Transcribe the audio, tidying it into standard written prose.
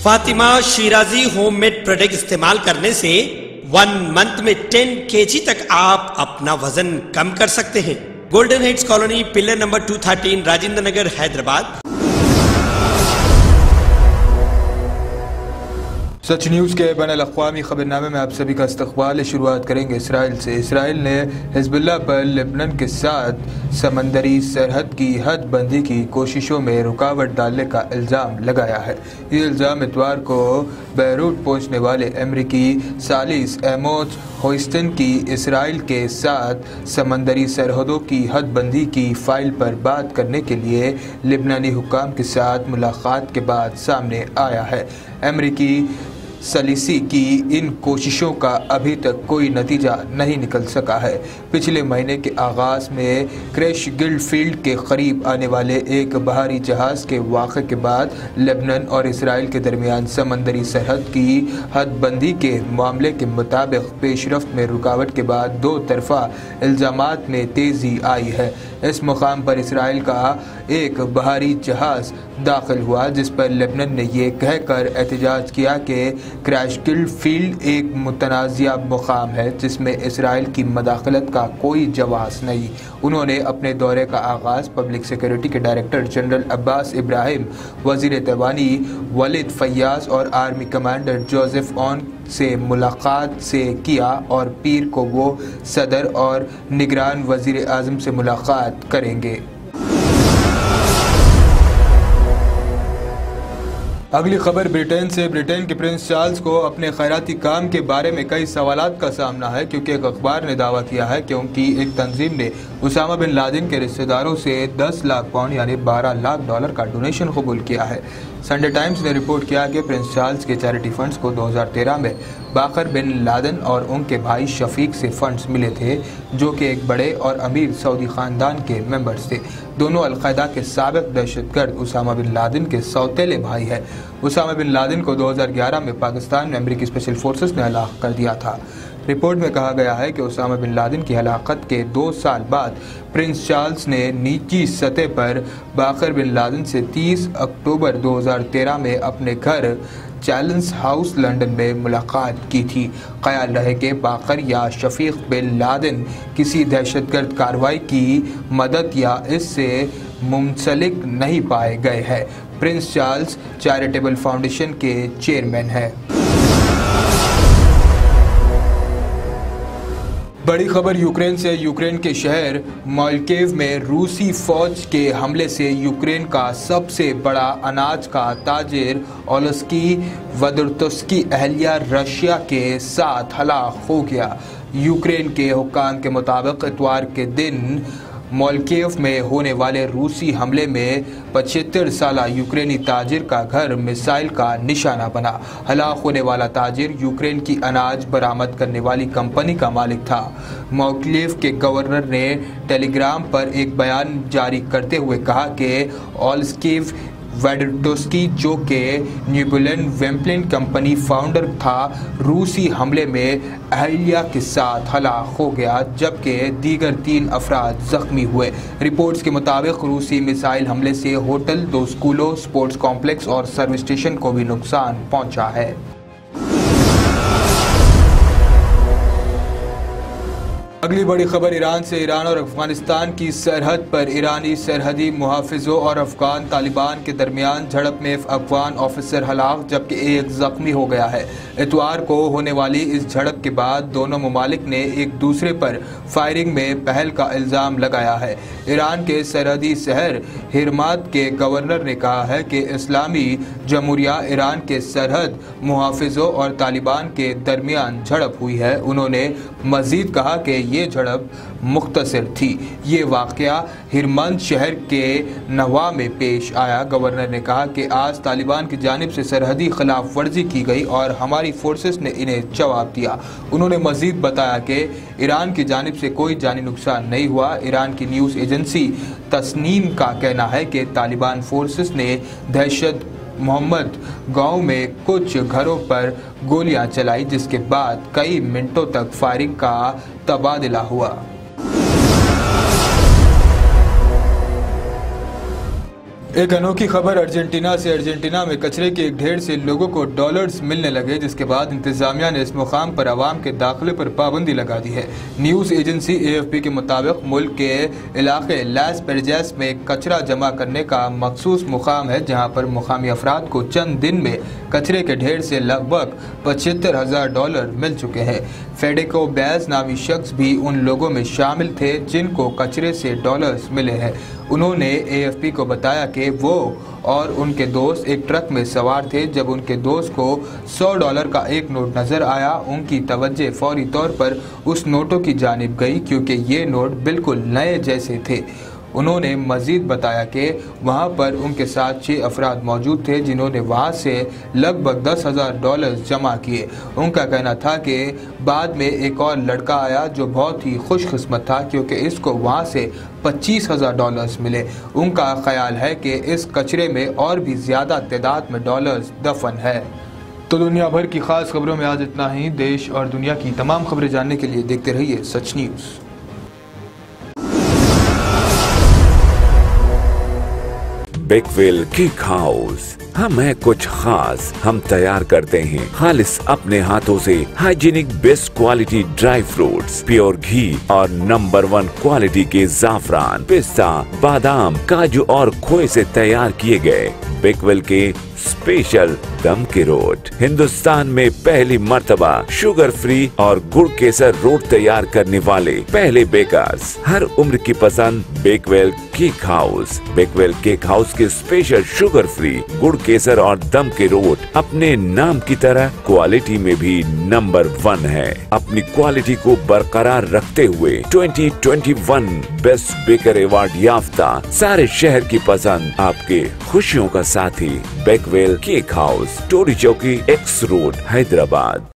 Fatima Shirazi homemade product इस्तेमाल करने से 1 मंथ में 10 kg तक आप अपना वजन कम कर सकते हैं। Golden heights colony, pillar number 213, Rajendra Nagar, Hyderabad. Sach news के बैनुल-अक़वामी खबरनामे में आप सभी का इस्तक़बाल। शुरुआत करेंगे इसराइल से। इसराइल ने हिज़्बुल्लाह पर लेबनान के साथ समंदरी सरहद की हद बंदी की कोशिशों में रुकावट डालने का इल्ज़ाम लगाया है। ये इल्ज़ाम इतवार को बैरूत पहुँचने वाले अमरीकी सालिस एमोस होस्टन की इसराइल के साथ समंदरी सरहदों की हद बंदी की फ़ाइल पर बात करने के लिए लेबनानी हुक्काम के साथ मुलाकात के बाद सामने आया है। अमरीकी सलिसी की इन कोशिशों का अभी तक कोई नतीजा नहीं निकल सका है। पिछले महीने के आगाज़ में क्रैश गिल्डफील्ड के करीब आने वाले एक बहारी जहाज़ के वाक़े के बाद लेबनान और इसराइल के दरमियान समंदरी सरहद की हदबंदी के मामले के मुताबिक पेशरफ्त में रुकावट के बाद दो तरफ़ा इल्ज़ामात में तेज़ी आई है। इस मुकाम पर इसराइल का एक बहारी जहाज़ दाखिल हुआ जिस पर लेबनान ने यह कहकर एहतजाज किया कि क्रैश गिल्डफील्ड एक मुतनाज़िया मुकाम है जिसमें इसराइल की मदाखलत का कोई जवाज़ नहीं। उन्होंने अपने दौरे का आगाज़ पब्लिक सिक्योरिटी के डायरेक्टर जनरल अब्बास इब्राहिम, वज़ीर तवानी वलीद फ़याज़ और आर्मी कमांडर जोसेफ ऑन से मुलाकात से किया और पीर को वो सदर और निगरान वज़ीर आज़म से मुलाकात करेंगे। अगली खबर ब्रिटेन से। ब्रिटेन के प्रिंस चार्ल्स को अपने खैराती काम के बारे में कई सवालात का सामना है क्योंकि एक अखबार ने दावा किया है क्योंकि एक तंजीम ने उसामा बिन लादेन के रिश्तेदारों से 10 लाख पाउंड यानी $12 लाख का डोनेशन कबूल किया है। संडे टाइम्स ने रिपोर्ट किया कि प्रिंस चार्ल्स के चैरिटी फंड्स को 2013 में बाकर बिन लादेन और उनके भाई शफीक से फंड्स मिले थे जो कि एक बड़े और अमीर सऊदी ख़ानदान के मेंबर्स थे। दोनों अलकायदा के साबिक़ दहशतगर्द उसामा बिन लादेन के सौतेले भाई हैं। उसामा बिन लादेन को 2011 में पाकिस्तान में अमेरिकी स्पेशल फोर्सेस ने हलाक कर दिया था। रिपोर्ट में कहा गया है कि उसामा बिन लादेन की हलाकत के 2 साल बाद प्रिंस चार्ल्स ने निजी सतह पर बाकर बिन लादेन से 30 अक्टूबर 2013 में अपने घर चैलेंज हाउस लंदन में मुलाकात की थी। ख्याल रहे कि बाकर या शफीक बिन लादेन किसी दहशतगर्द कार्रवाई की मदद या इससे मुंसलिक नहीं पाए गए हैं। प्रिंस चार्ल्स चैरिटेबल फाउंडेशन के चेयरमैन हैं। बड़ी खबर यूक्रेन से। यूक्रेन के शहर मोल्केव में रूसी फौज के हमले से यूक्रेन का सबसे बड़ा अनाज का ताजिर ओलेस्की वदर्तोस्की अहलिया रशिया के साथ हलाक हो गया। यूक्रेन के हुक्काम के मुताबिक इतवार के दिन मोल्केव में होने वाले रूसी हमले में 75 साला यूक्रेनी ताजिर का घर मिसाइल का निशाना बना। हलाक होने वाला ताजिर यूक्रेन की अनाज बरामद करने वाली कंपनी का मालिक था। मोल्केव के गवर्नर ने टेलीग्राम पर एक बयान जारी करते हुए कहा कि ओलेस्की वदर्तोस्की जो के न्यूबुलन वेम्पलिन कंपनी फाउंडर था रूसी हमले में अहलिया के साथ हलाक हो गया जबकि दीगर 3 अफराद जख्मी हुए। रिपोर्ट्स के मुताबिक रूसी मिसाइल हमले से होटल, 2 स्कूलों, स्पोर्ट्स कॉम्प्लेक्स और सर्विस स्टेशन को भी नुकसान पहुंचा है। अगली बड़ी खबर ईरान से। ईरान और अफगानिस्तान की सरहद पर ईरानी सरहदी मुहाफिजों और अफगान तालिबान के दरमियान झड़प में अफगान ऑफिसर हलाक जबकि एक जख्मी हो गया है। इतवार को होने वाली इस झड़प के बाद दोनों ममालिक ने एक दूसरे पर फायरिंग में पहल का इल्ज़ाम लगाया है। ईरान के सरहदी शहर हिरमात के गवर्नर ने कहा है कि इस्लामी जमहूरिया ईरान के सरहद मुहाफिजों और तालिबान के दरमियान झड़प हुई है। उन्होंने मज़ीद कहा कि ये झड़प मुख्तसर थी। ये वाक़या हिरमंद शहर के नवा में पेश आया। गवर्नर ने कहा कि आज तालिबान की जानिब से सरहदी खिलाफ वर्जी की गई और हमारी फोर्सेस ने इन्हें जवाब दिया। उन्होंने मज़ीद बताया कि ईरान की जानिब से कोई जानी नुकसान नहीं हुआ। ईरान की न्यूज़ एजेंसी तस्नीम का कहना है कि तालिबान फोर्सेस ने दहशत मोहम्मद गांव में कुछ घरों पर गोलियां चलाई जिसके बाद कई मिनटों तक फायरिंग का तबादला हुआ। एक अनोखी खबर अर्जेंटीना से। अर्जेंटीना में कचरे के एक ढेर से लोगों को डॉलर्स मिलने लगे, जिसके बाद इंतजामिया ने इस मुकाम पर आवाम के दाखिले पर पाबंदी लगा दी है। न्यूज़ एजेंसी AFP के मुताबिक मुल्क के इलाके लास पेरजेस में कचरा जमा करने का मखसूस मुकाम है, जहाँ पर मुकामी अफराद को चंद दिन में कचरे के ढेर से लगभग $75,000 मिल चुके हैं। फेडेको बैज नामी शख्स भी उन लोगों में शामिल थे जिनको कचरे से डॉलर्स मिले हैं। उन्होंने AFP को बताया कि वो और उनके दोस्त एक ट्रक में सवार थे। जब उनके दोस्त को $100 का एक नोट नज़र आया, उनकी तवज्जो फौरी तौर पर उस नोटों की जानिब गई, क्योंकि ये नोट बिल्कुल नए जैसे थे। उन्होंने मज़ीद बताया कि वहाँ पर उनके साथ 6 अफराद मौजूद थे, जिन्होंने वहाँ से लगभग $10,000 जमा किए। उनका कहना था कि बाद में एक और लड़का आया जो बहुत ही खुशकिस्मत था, क्योंकि इसको वहाँ से $25,000 मिले। उनका ख्याल है कि इस कचरे में और भी ज़्यादा तादाद में डॉलर्स दफन है। तो दुनिया भर की ख़ास खबरों में आज इतना ही। देश और दुनिया की तमाम खबरें जानने के लिए देखते रहिए सच न्यूज़। Bakewell cake house. हम है कुछ खास, हम तैयार करते हैं खालिस अपने हाथों से hygienic best quality dry fruits, pure ghee और नंबर 1 क्वालिटी के जाफरान, पिस्ता, बादाम, काजू और खोए से तैयार किए गए बेकवेल के स्पेशल दम के रोट। हिंदुस्तान में पहली मर्तबा शुगर फ्री और गुड़ केसर रोट तैयार करने वाले पहले बेकर्स। हर उम्र की पसंद Bakewell cake house. Bakewell cake house के स्पेशल शुगर फ्री, गुड़ केसर और दम के रोट अपने नाम की तरह क्वालिटी में भी नंबर 1 है। अपनी क्वालिटी को बरकरार रखते हुए 2021 बेस्ट बेकर अवार्ड याफ्ता सारे शहर की पसंद, आपके खुशियों का साथी बेकवेल केक हाउस, टोरी चौकी, X रोड, हैदराबाद।